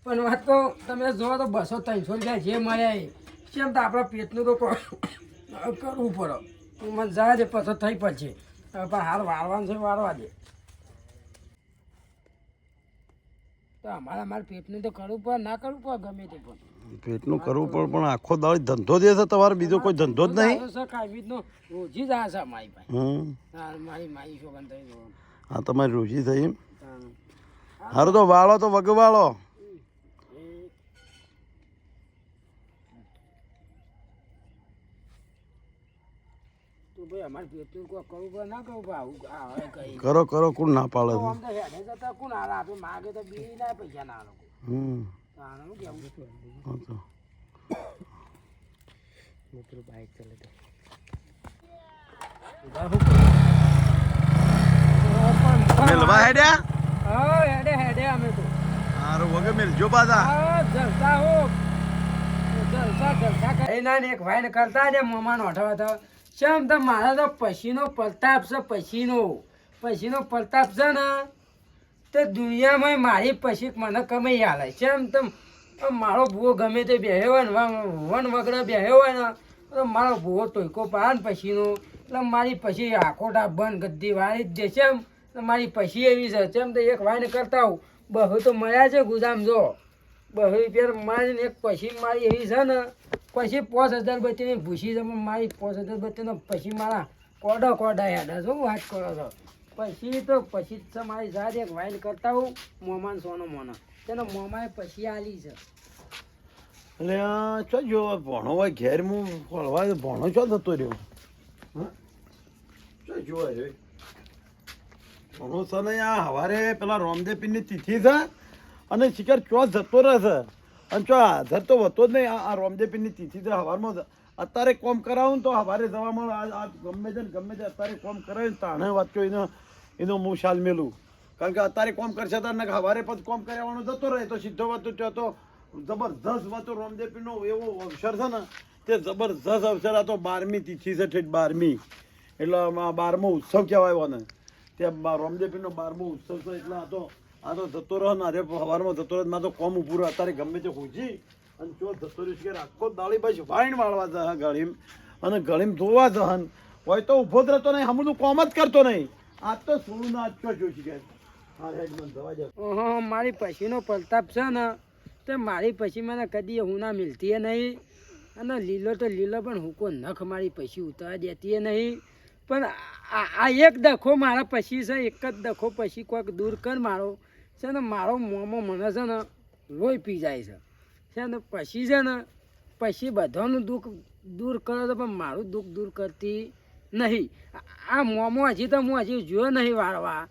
પણ વાત તો તમે જોવો તો 200-300 રૂપિયા જે મળ્યા એ કેમ તો આપણા પેટનું તો કરવું પડે મને જાય છે પછી થઈ પડશે પણ હાલ વાળવાનું છે વાળવા દે તો અમારે પેટનું તો કરવું પડે ના કરવું પડે ગમે તે પણ પેટનું કરવું પડે પણ આખો દાડી ધંધો જે છે તમારે બીજો કોઈ ધંધો જ નહીં રોજી જ આ છે મારી પાસે મારી શોગન થઈ હા તમારી રોજી થઈ એમ હારું તો વાળો તો વગવાળો અમારે પેટનું કોઈ કરવું પડે ના કરવું પડે આવું કઈ કરો કરો કોણ ના પાડે છે આમ તો હેડે જતા કોણ હાલ આપે માગે તો બી ના પૈસા ના લોકો બાઈક ચાલે મેલવા હેડ્યા હા હેડે અમે તો હારું વગે મેલજો પાછા જલસા હો જલસા એના ને એક વાઈન કરતા જે મોમાનો હઠવા તો કેમ તો મારા તો પછીનો પ્રતાપ છે પછીનો પ્રતાપ છે ને તે દુનિયામાં મારી પછી મને કમાઈ હાલે કેમ તો મારો ભૂવો ગમે તે બેહ્યો હોય ને વન વગડે બેહ્યો હોય ને તો મારો ભૂવો ટોયકો પાડે ને પછીનો એટલે મારી પછી આખોટા બંધ ગદ્દી વાળી જ દે છે મારી પછી એવી છે તેમ તો એક વાઈન કરતા હોઉં બહુ તો મળ્યા છે ગુદામ જો બહુ રૂપિયા મારીને એક પછી મારી એવી છે ને પછી 5000 બત્તીની ભૂસી છે મારી 5000 બત્તીનો પછી મારા કોડા હેડા શું વાત કરો છો પછી તો પછી જ છે મારી જાત એક વાઈન કરતા હોઉં મોમાન સોનો મોનો તેનો મોમાએ પછી આલી છે એટલે ચો જો ભણો હોય ઘેર હું ફળવા ભણો ચો થતો રહ્યો ચો જોવા જોઈએ ભણો છે ને આ સવારે પેલા રામદેવપીરની તિથિ છે અને શિખર ચો જતો રહે છે અને ચો હાજર તો હોતો જ નહીં આ રામદેવપીરની તિથિ છે સવારમાં અત્યારે કોમ કરાવું ને તો સવારે જવામાં આ ગમે તે અત્યારે કોમ કરાવે ને તાણે વાંચો એનો હું શાલ મેલું કારણ કે અત્યારે કોમ કરશે તારે સવારે પછી કોમ કરાવવાનો જતો રહે તો સીધો વાતો તો જબરદસ્ત વાતો રામદેવપીરનો એવો અવસર છે ને તે જબરદસ્ત અવસર આ તો 12મી તિથિ છે ઠેઠ 12મી એટલે 12મો ઉત્સવ કહેવાય ને ત્યાં રામદેવપીરનો 12મો ઉત્સવ છે એટલે આ તો જતો રહે ને અરે સવારમાં જતો રહે તો કોમ ઊભું રહે અત્યારે ગમે તે ખોજી અને જો જતો રહીશ કે આખો દાળી બાજુ વાઈન વાળવા જશે ગળીમ અને ગળીમ ધોવા જહન હોય તો ઊભો જ રહેતો નહીં હમણાં કોમ જ કરતો નહીં આજ તો સોનું ના આજ ચો જોઈ શકે મારી પછીનો પ્રતાપ છે ને તો મારી પછી મને કદી હું ના મિલતી નહીં અને લીલો તો લીલો પણ હુંકો નખ મારી પછી ઉતારવા દેતી નહીં પણ આ એક દખો મારા પછી છે એક જ દખો પછી કોઈક દૂર કર મારો છે ને મારો મોમો મને છે ને લોહી પી જાય છે ને પછી છે ને પછી બધાનું દુઃખ દૂર કરે તો પણ મારું દુઃખ દૂર કરતી નહીં આ મોમો હજી તો હું હજી જોયો નહીં વાળવા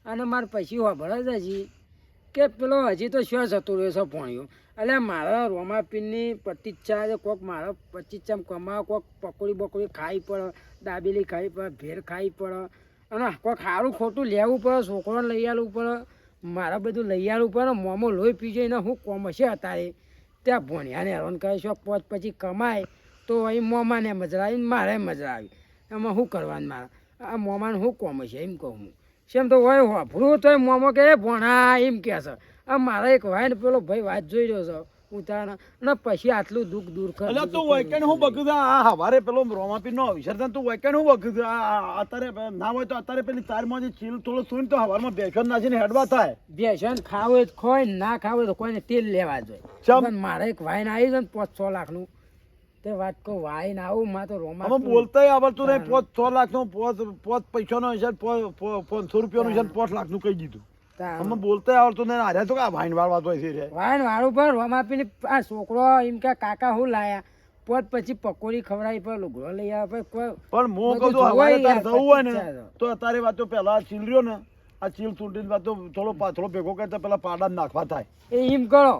અને મારે પછી વાપરે જ હજી કે પેલો હજી તો શું જતો રહ્યો છે ભણ્યો એટલે મારા રોમાપીરની પ્રતિચ્છા છે કોઈક મારા પ્રતિચ્છા કમાવા કોઈક પકોડી બકોડી ખાઈ પડે દાબેલી ખાઈ પડે ભેર ખાઈ પડે અને કોઈક સારું ખોટું લેવું પડે છોકરોને લઈ આવવું પડે મારા બધું લઈ આવવું પડે મોમો લોહી પી જઈને હું કોમ હશે અત્યારે ત્યાં ભણ્યાને હેરાન કરે છે પછી કમાય તો અહીં મોમાને મજા આવી મારે મજા આવી એમાં શું કરવાનું મારે આ મોમાને શું કોમ હશે એમ કહું હું સેમ તો હોય વાપરું તો મોમો કે ભણા એમ કહે છે આ મારા એક વાય ને પેલો ભાઈ વાત જોઈ રહ્યો છે ઉતારા અને પછી આટલું દુઃખ દૂર કરે એટલે તું વેકેન્ડ હું બકું આ હવારે પેલો રોમાપીરનો અવસર છે તું વેકેન્ડ હું બકું અત્યારે ના હોય તો અત્યારે પેલી તારમાં જે ચીલ થોડો સુન તો હવારમાં બેસન નાખીને હેડવા થાય બેસન ખાવું હોય ખોય ના ખાવું તો કોઈને તેલ લેવા જોઈએ મારે એક વાઈન આવી છે ને 5-6 લાખનું તે વાત કહું વાઈન આવું માં તો રોમા બોલતા આવડતું નહીં 5-6 લાખનું 5 પૈસાનો હિસાબ 500 રૂપિયાનો હિસાબ 5 લાખનું કહી દીધું અમે બોલતા આવડતું નહીં હારે તો વાઈન વાળવા તો વાઈન વાળું પણ રોમાપીને આ છોકરો એમ કે કાકા હું લાયા પોત પછી પકોડી ખવડાવી પર લુગડો લઈ આવે પણ હું કહું છું હવારે તાર જવું હોય ને તો અત્યારે વાતો પેલા ચીલ રહ્યો ને આ ચીલ તૂટીને વાતો થોડો પાથરો ભેગો કરતા પેલા પાડા નાખવા થાય એ એમ કરો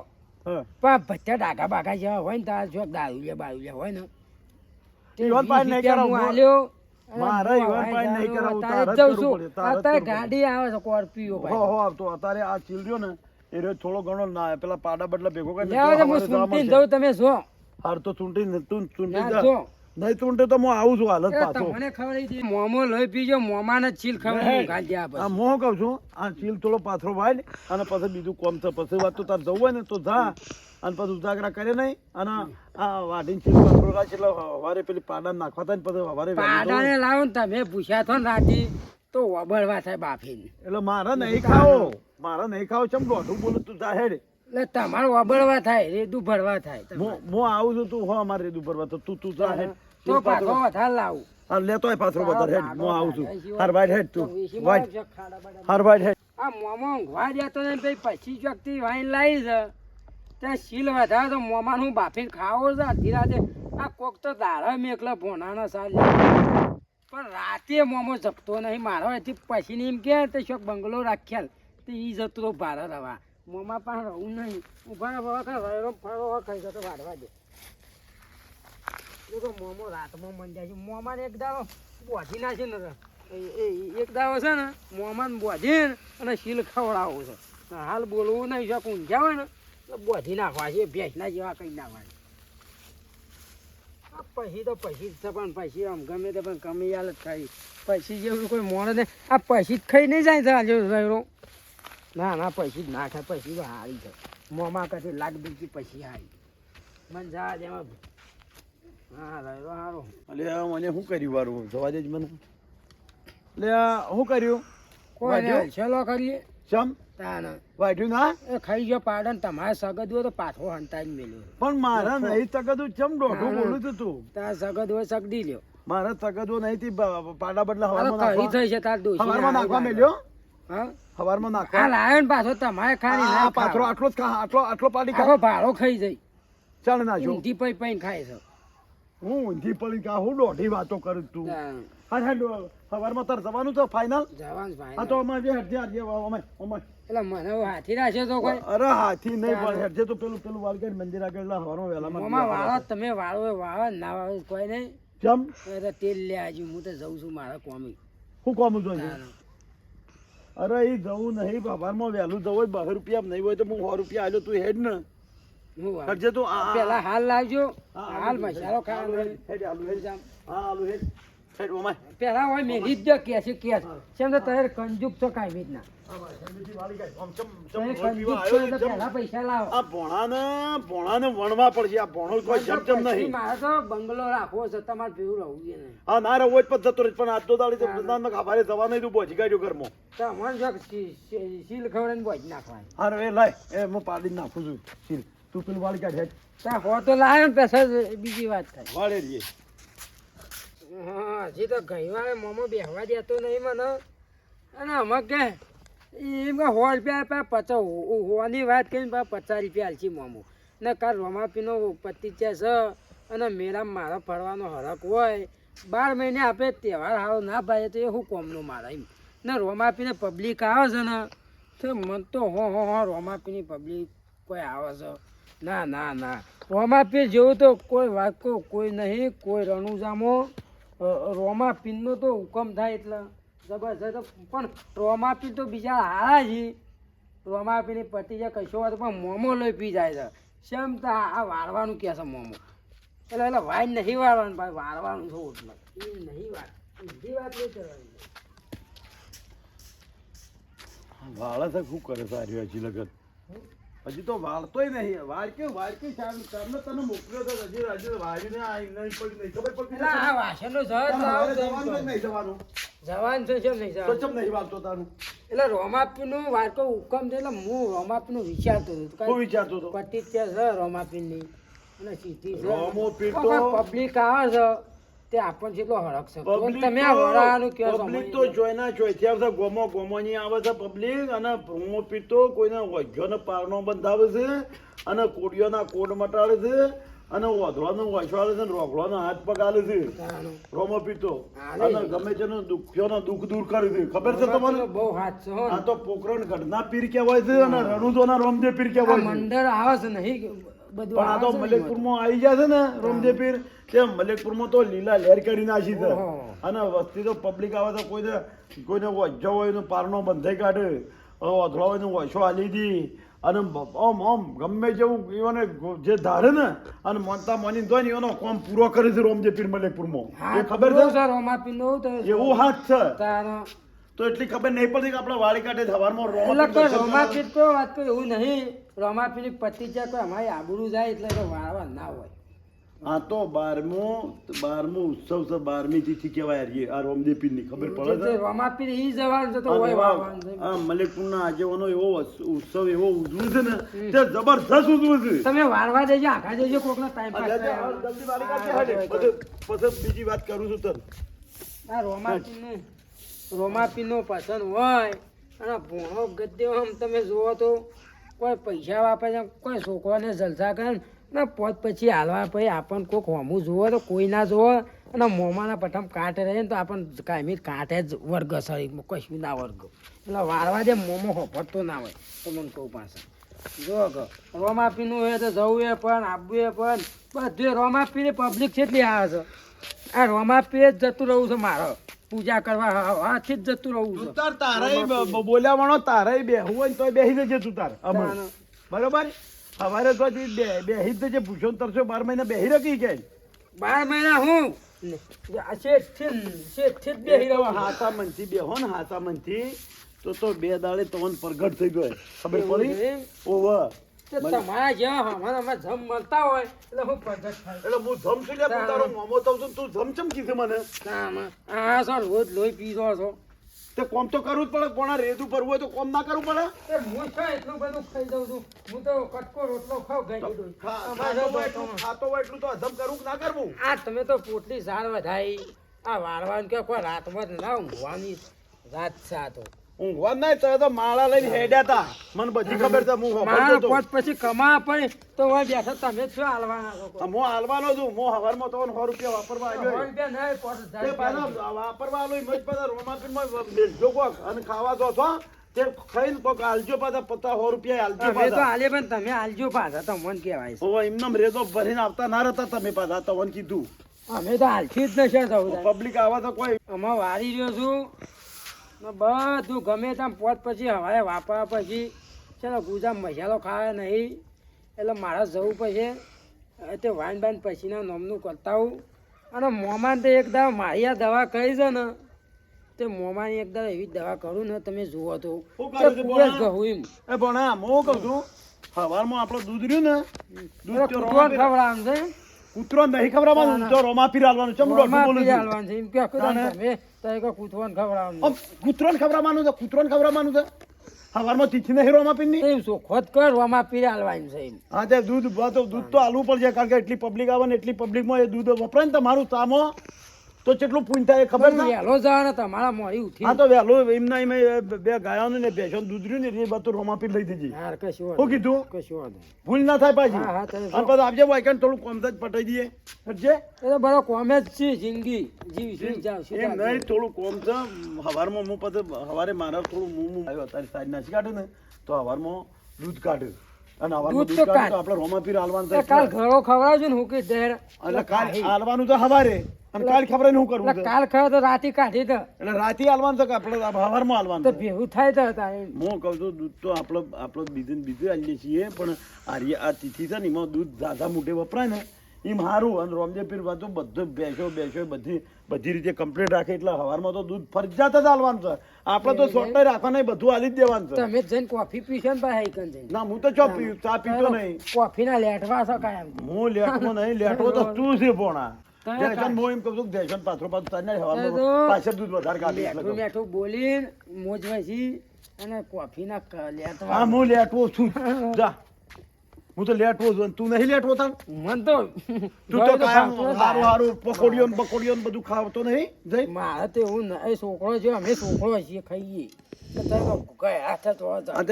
પણ ભટ્ટા ડાકા બાકા જેવા હોય ને તારા જો દારૂલિયા હોય ને ગાડી આવે છે સ્કોર્પિયો અત્યારે આ ચીલ્યો ને એ થોડો ઘણો પેલા પાડા બદલા ભેગો કરી તમે જો હાર તો ચૂંટી નહીં તો ઊંટે તો હું આવું છું હાલત એ પાછો તમને ખવડાવી દી મોમો લોહી પીજો મોમાને જ છીલ ખવડાવી ગાલ દે આ પછી હું કહું છું આ ચીલ થોડો પાથરો વાળ અને પછી બીજું કોમ છે પછી વાત તો તાર જવું હોય ને તો જા અને પછી ઉજાગરા કરે નહીં અને આ વાઢીને ચીલ પાથરો રાખે એટલે હવારે પેલી પાડા નાખવા થાય ને પછી હવારે વહેલું જવું. પાડાને લાવો ને તમે પૂછ્યા છો ને રાતી તો વબળવા થાય બાફીને એટલે મારે નહીં ખાવો ચમ દોઢું બોલું તું જા હેડ એટલે તમારે વબળવા થાય રેદું ભરવા થાય તમારે. હું આવું છું તું હો અમારે રેદું ભરવા તો તું જા હેડ તો પાછો વધારે લાવું હા લેતો હોય પાથરો વધારે હેડ હું આવું છું હાર વાઈડ હેડ તું વીસીમાં વાઈડ આવશે ખાડા બાડા. હાર વાઈડ હેડ આ મોમો ઊંઘવા જતો ને ભાઈ પછી ચોકથી વાઈન લાવી છે ત્યાં શીલ વધારે તો મોમાનું બાફીને ખાવો છે અડધી રાતે આ કોક તો દાડા મેકલા ભોનાના સાલ પણ રાતે મોમો જપતો નહીં મારો એથી પછી એમ કે તે શોક બંગલો રાખ્યાલ તે ઈ જતો તો ભારે રવા મોમા પાસે રહું નહીં ઉભા ફરો ખાઈ જતો વાળવા દે એ તો મોમો રાતમાં મન જાય છે મોમાને એક દાડો બોધી નાખે ને એક દાડો છે ને મોમાને બોધીને અને શીલ ખવડાવો છે હાલ બોલવું નહીં શોક ઊંઝા હોય ને તો બોધી નાખવા છે ભેંસના જેવા કંઈ નાખવા પછી તો પછી જ છે પણ પછી આમ ગમે તે પણ કમી હાલત ખાઈ પછી જેવું કોઈ મોણ ને આ પછી જ ખાઈ નહીં જાય છે આજે રહ્યો ના ના પછી જ ના ખાય પછી તો હારી છે મોંમાં કથી લાગ દીધી પછી હારી મને જા એમાં હા રહ્યો સારો અલે મને શું કર્યું વારું જવા દેજ મને એટલે શું કર્યું કોઈ ચલો કરીએ ચમ તાના વાઢ્યું ના એ ખાઈ ગયો પાડન તમારે સગદ હોય તો પાછો હંતાઈને મેલ્યો પણ મારા નહીં તકતું ચમ દોઢું બોલું છું તું તાર સગદ હોય સગડી લ્યો મારા તકતો નહીં થી પાડા બદલા અરે હવારમાં કઈ નાખવા થઈ છે તાર દોશી હવારમાં નાખવા મેલ્યો હા હવારમાં આ નાખવા લાયો ને પાછો તમારે ખાલી આ ના પાથરો આટલો જ ખા આટલો પાડી ખા આખો ભાડો ખાઈ જાય ચાલ નાખ્યો ઊંધી પઈ પઈને ખાય છે હું ઊંધી પડી કા હું દોઢી વાતો કરું તું હા હા સવારમાં તાર જવાનું છે ફાઇનલ જવાન ભાઈ હા તો અમારે હેડજે આજે અમે એટલે મને હાથી રાખે તો કોઈ અરે હાથી નહીં પણ હેડજે તો પેલું વાલગેટ મંદિર આગળ હવારમાં મોમાં વહેલા વાળો તમે વાળો વાળો ના વાળો કોઈ નહીં જમ અરે તેલ લે આજુ હું તો જઉં છું મારા કોમી હું કોમ જોઈએ અરે એ જવું નહીં સવારમાં વહેલું જવું હોય 12 રૂપિયા નહીં હોય તો હું 100 રૂપિયા આલ્યો તું હેડ ને હું વાળું. હેડજે તું પેલા હાલ લાવજો હા, હાલ મસાલો ખાવાનો હેડ આલુ હેડ હા આલુ હેડ હેડ ઓમાય પેલા હોય મેલી જ જો કેસ કેસ કેમ તો તારે કંજુક તો કાંઈ જ ના તમે કંજુક છો તો પેલા પૈસા લાવો આ ભોણાને વણવા પડશે આ ભોણો કોઈ જમજમ નહીં મારે તો બંગલો રાખવો છે તમારે ભેગું રહવું છે નહીં હા ના રે ઓય પણ જતો રહે પણ આજ તો દાડી તો બધાને ખબર જવા નહીં તું બોજી કાઢ્યો ઘરમાં તમને જો સીલ ખવડાવીને બોજ નાખવાની હા રે લાય એ હું પાડી નાખું છું સીલ તું પેલું વાળી કાઢ હેડ ત્યાં હો તો લાવે ને પછી બીજી વાત થાય વાળે રહીએ હા હજી તો ગઈ વારે મોમો બેહવા દેતો નહીં મને અને અમે કે એમ કે 100 રૂપિયા આપ્યા 50 હોવાની વાત કરીને 50 રૂપિયા આલછી મોમો ને કાલ રોમાપીનો પતિચ્યા છે અને મેળામાં મારો ફરવાનો હરક હોય 12 મહિને આપે તહેવાર હારો ના ભાઈ તો એ શું કોમનો મારા એમ ને રોમાપીને પબ્લિક આવે છે ને તો મન તો હો રોમાપીની પબ્લિક કોઈ આવે છે ના ના ના રોમાપીર જેવું તો કોઈ વાત કોઈ નહીં કોઈ રણુજામો રોમાપીરનો તો હુકમ થાય એટલે જબરજસ્ત પણ રોમાપીર તો બીજા હારા છે રોમાપીરની પતિ જે કશો હોય તો પણ મોમો લઈ પી જાય છે શેમ તો આ વાળવાનું કહે છે મોમો એટલે વાઈન નહીં વાળવાનું ભાઈ વાળવાનું છો એટલે એ નહીં વાત બીજી વાત નહીં કરવાની વાળા છે શું કરે સારી હજી લગત હજી તો વાળતોય નહીં વાળકે ચારને તને મોકલ્યો તો હજી હજી વાળીને આ નહીં પડી નહીં ખબર પડી એટલે આ વાસણનો જવાનું જ નહીં જવાનું જવાન છે કેમ નહીં તો જવાનું ચમ નહીં વાળતો તારું એટલે રોમાપીનું વારકો હુકમ છે એટલે હું રોમાપીનું વિચારતો હતો શું વિચારતો હતો પતિ ત્યાં છે રોમાપીરની અને સીધી છે રોમોપીર તો પબ્લિક આવે છે તે આપણને જેટલો હરક છે તો તમે આ વરાનું કહો છો પબ્લિક તો જોઈના જોઈથી આવશે ગોમોની આવે છે પબ્લિક અને રોમોપીર તો કોઈને વજ્યોને પારનો બંધાવે છે અને કોડિયોના કોડ મટાડે છે અને ઓધવાનો વસવાડે છે ને રોકડોનો હાથ પગ આલે છે રોમોપીર તો અને ગમે તેનો દુખ્યોનો દુઃખ દૂર કરે છે ખબર છે તમને બહુ હાથ છે હો. આ તો પોકરણ ગઢના પીર કહેવાય છે અને રણુજોના રોમદેવ પીર આ કહેવાય છે મંડળ આવે છે નહીં બધું પણ આ તો આવે છે ને મલેકપુરમાં આવી જાય છે ને રોમદેવ પીર તે મલેકપુરમાં તો લીલા લહેર કરી નાખી છે ઓહો. અને વસ્તી તો પબ્લિક આવે તો કોઈને વજ્જો હોય એનો પારનો બંધાઈ કાઢે અધળો હોય વસો હાલી દી અને આમ ગમે જેવું એઓને જે ધારે ને અને મોનતા મોની દો ને એનો કામ પૂરો કરે છે રોમજે પીર મલેકપુરમાં એ ખબર છે રોમાપીનો એવું હાથ છે તારો તો એટલી ખબર નહીં પડતી કે આપણે વાળી કાઢે સવારમાં એટલે રોમાપીર તો વાત તો એવું નહીં રોમાપીરની પતિ છે કોઈ અમારી આબરૂ જાય એટલે તો વાળવા ના હોય આ તો 12મો ઉત્સવ છે 12મી તિથિ કહેવાય યાર આ રોમજે પીરની ખબર પડે છે રોમાપીર ઈ જવાનું છે તો હોય વાળવાનું છે આ મલેકપુરના આગેવાનો એવો ઉત્સવ એવો ઉજવું છે ને તે જબરદસ્ત ઉજવું છે તમે વાળવા દેજો આખા દેજો કોકનો ટાઈમ પાસ જલ્દી વાળી કાઢજે પછી બીજી વાત કરું છું તને આ રોમાપીરનો પસંદ હોય અને ભોણો ગદ્યો આમ તમે જુઓ તો કોઈ પૈસા વાપરે છે કોઈ છોકરાને જલસા કરે ને પોત પછી હાલવા પછી આપણને કોઈક હોમું જુઓ તો કોઈ ના જુઓ અને મોમાના પઠમ કાંટે રહે ને તો આપણને કાયમી કાંટે જ વર્ગ સળી કશું ના વર્ગ એટલે વાળવા દે મોમો હોફરતો ના હોય તો મને કહું પાછા જો રોમાપીનું હોય તો જવું એ પણ આપવું એ પણ બધું રોમાપીને પબ્લિક કેટલી આવે છે આ રોમાપીએ જ જતું રહું છે મારો પૂજા કરવા હાથી જ જતું રહું છે તાર તારે બોલ્યા વાળો તારે બેહવું હોય ને તોય બેસી જજે તું તાર બરોબર સવારે તો બેહી જજે પૂછો તરસો 12 મહિના બેહી રખી કે 12 મહિના હું શેઠથી જ બેહી રહ્યો હાથા મનથી બેહો ને હાથા મનથી તો 2 દાડે તવન પ્રગટ થઈ ગયો ખબર પડી ઓવર તમારા જેવા અમારા જમ મળતા હોય એટલે હું પ્રગટ થાય એટલે હું જમ છું લે તું તારો મોમો થઉં છું તું જમ કીધું મને હા સર રોજ લોહી પીધો છો તે કોમ તો કરવું જ પડે કોણા રેત ઉપર હોય તો કોમ ના કરવું પડે હું છે એટલું બધું ખાઈ દઉં છું હું તો કટકો રોટલો ખાવ ગઈ ખાતો હોય એટલું તો હજમ કરવું કે ના કરવું આ તમે તો પોટલી સાર વધાઈ આ વાળવાનું કે કોઈ રાતમાં ના ઊંઘવાની રાત છે આ તો ઊંઘવા નહીં તો માળા લઈને હેડ્યા તા મને બધી ખબર છે હું મારા પોત પછી કમા પડે તો હોય બેઠા તમે શું હાલવાના છો હું હાલવાનો છું હું હવારમાં તો 100 રૂપિયા વાપરવા આવ્યો વાપરવા આવ્યો મજ પાછા રોમાપીરમાં બેસજો કોક અને ખાવા દો છો તે ખાઈને કોક હાલજો પાછા 100 રૂપિયા હાલજો તમે તો હાલે પણ તમે હાલજો પાછા તો મન કહેવાય છે એમને રેતો ભરીને આવતા ના રહેતા તમે પાછા તમને કીધું અમે તો હાલથી જ નશે પબ્લિક આવા તો કોઈ આમાં વારી રહ્યો છું બધું ગમે તેમ પોત પછી હવારે વાપરવા પછી ચાલો ગુજા મસાલો ખાવે નહીં એટલે મારે જવું પછી તે વાન બાન પછીના નોમનું કરતા હોઉં અને મોમાન તો એક દાવ મારી આ દવા કરી છે ને તે મોમાની એક દાવ એવી દવા કરું ને તમે જુઓ તો કહું એમ એ પણ હા હું કહું છું સવારમાં આપણું દૂધ રહ્યું ને દૂધ ખવડાવવાનું છે કૂતરો નહીં ખવડાવવાનું તો રોમાપીર હાલવાનું છે રોમાપીર હાલવાનું છે એમ કે કૂતરોને ખવડાવવાનું કૂતરોને ખવડાવવાનું છે કૂતરોને ખવડાવવાનું છે સવારમાં તીથી નહીં રોમાપીરની એમ ખોદ કર રોમાપીર હાલવાનું છે એમ હા તે દૂધ તો હાલવું પડશે કારણ કે એટલી પબ્લિક આવે ને એટલી પબ્લિકમાં એ દૂધ વપરાય ને તમારું સામો તો કેટલું પૂન થાય ખબર છે વહેલો જવાના તમારા મોડી ઉઠી હા તો વહેલો એમના એમ 2 ગાયોનું ને ભેંસોનું દૂધ રહ્યું ને એ બધું રોમાપીર લઈ દેજે યાર કશું શું કીધું કશું ભૂલ ના થાય પાછી હા અને પછી આપજે વાયકાને થોડું કોમ જ પટાઈ દઈએ સમજે એ તો બધો કોમે જ છે જિંદગી જીવી જાવ એમ નહીં થોડું કોમ છે સવારમાં હું પછી સવારે મારા થોડું મું આવ્યો તારી સાઈડ નાસી કાઢ્યું ને તો સવારમાં દૂધ કાઢ્યું અને સવારમાં દૂધ કાઢ્યું તો આપણે રોમાપીર હાલવાનું થાય કાલ ઘરો ખવડાવજો ને હું કે દેર એટલે કાલ હાલવાનું તો સવારે અને કાલ ખબર શું કરવું છે કાલ ખબર તો રાતે કાઢી તો એટલે રાતે હાલવાનું છે કે આપણે સવારમાં હાલવાનું તો ભેગું થાય તો હું કહું છું દૂધ તો આપણો બીજું આલીએ છીએ પણ આ તિથિ છે ને એમાં દૂધ દાદા મોટે વપરાય ને એમ સારું અને રોમજે પીર બધું બધું બેસો બધી રીતે કમ્પ્લીટ રાખે એટલે સવારમાં તો દૂધ ફરજિયાત જ હાલવાનું છે આપણે તો સોટાઈ રાખવા નહીં બધું હાલી જ દેવાનું છે તમે જઈને કોફી પીશો ને ભાઈ ના હું તો ચા પીતો નહીં કોફી ના લેટવા છો કાયમ હું લેટવો નહીં લેટવો તો તું છે પોણા હું એમ કહું છું દેશન પાથરો પાછળ દૂધ વધારે કાઢી મેઠું બોલીને મોજ વસી અને કોફી ના લેટવા હા હું લેટવો છું જા હું તો લેટવો છું તું નહીં લેટવો તાર મન તો તું તો કાયમ હારું પકોડીઓ બધું ખાવતો નહીં જઈ મારે તો એવું નહીં છોકરો છે અમે છોકરો છીએ ખાઈએ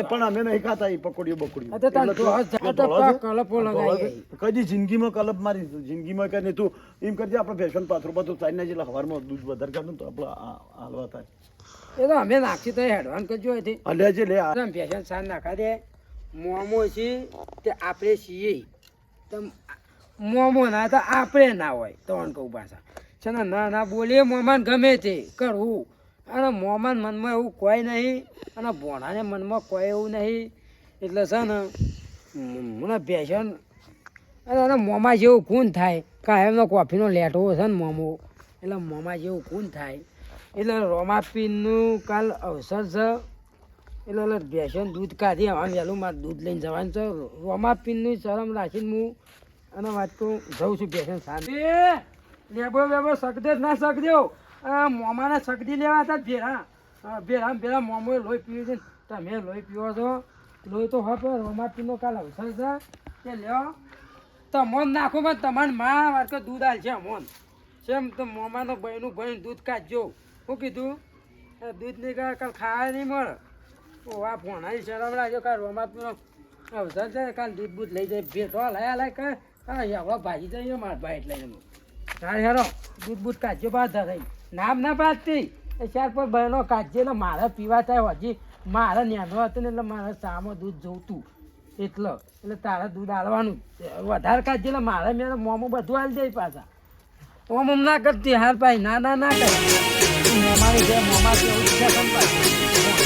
પણ અમે નહીં ખાતા એ પકોડીઓ બકોડીઓ કદી જિંદગીમાં કલબ મારી જિંદગીમાં કઈ તું એમ કરજે આપણે ફેશન પાથરો પાથરો ચાઈને જેટલા સવારમાં દૂધ વધારે કાઢું તો આપણે હાલવા થાય એ તો અમે નાખી તો હેડવાન કરજો લેજે લે ફેશન સાર નાખા દે મોમો છે તે આપણે છીએ મોમો ના તો આપણે ના હોય તો કહું પાછા છે ને ના બોલીએ મોમાન ગમે તે કરવું અને મોમાન મનમાં એવું કોઈ નહીં અને ભોણાને મનમાં કોઈ એવું નહીં એટલે છે ને મને પેશન અને મોમાં જેવું ખૂન થાય કાયમનો કોફીનો લેટવો છે ને મોમો એટલે મોમાં જેવું ખૂન થાય એટલે રોમાપીનનું કાલ અવસર છે એટલે ભેંસન દૂધ કાઢી આવવાનું વહેલું મારે દૂધ લઈને જવાનું છે રોમાપીનની શરમ રાખીને હું અને વાત કહું જઉં છું ભેંસન શાંતિ લેબો વેબો શકદે ના શકદો મોમાને શકદી લેવા હતા ભેરા ભેરા મોમોએ લોહી પીવું છે તમે લોહી પીવો છો લોહી તો હવે રોમાપીનો કાલ અવસર છે કે લ્યો તમોન નાખો પણ તમારે માં વાત દૂધ હાલશે મોન સેમ તો મોમાનો ભાઈનું ભાઈ દૂધ કાઢજો શું કીધું દૂધ નહીં કાલ ખાવા નહીં મળે ઓ આ ભોણાની શરમ રાખજો કાલ રોમાપીનો અવસર છે કાલ દૂધ બૂધ લઈ જાય ભેટો લાયા કર એવડો ભાજી જાય મારા ભાઈ એટલે હા હેરો દૂધ બૂધ કાઢજો બહાર ધરાઈ નામ ના પાડતી એ ચાર પર બહેનો કાઢજે ને મારે પીવા થાય હજી મારે નેનો હતો ને એટલે મારે સામો દૂધ જોતું એટલે તારે દૂધ આલવાનું વધારે કાઢજે એટલે મારે મેં મોમું બધું હાલ જાય પાછા ઓમ ના કરતી હાર પાઈ ના ના ના કરે મોમાની જે મોમા કેવું છે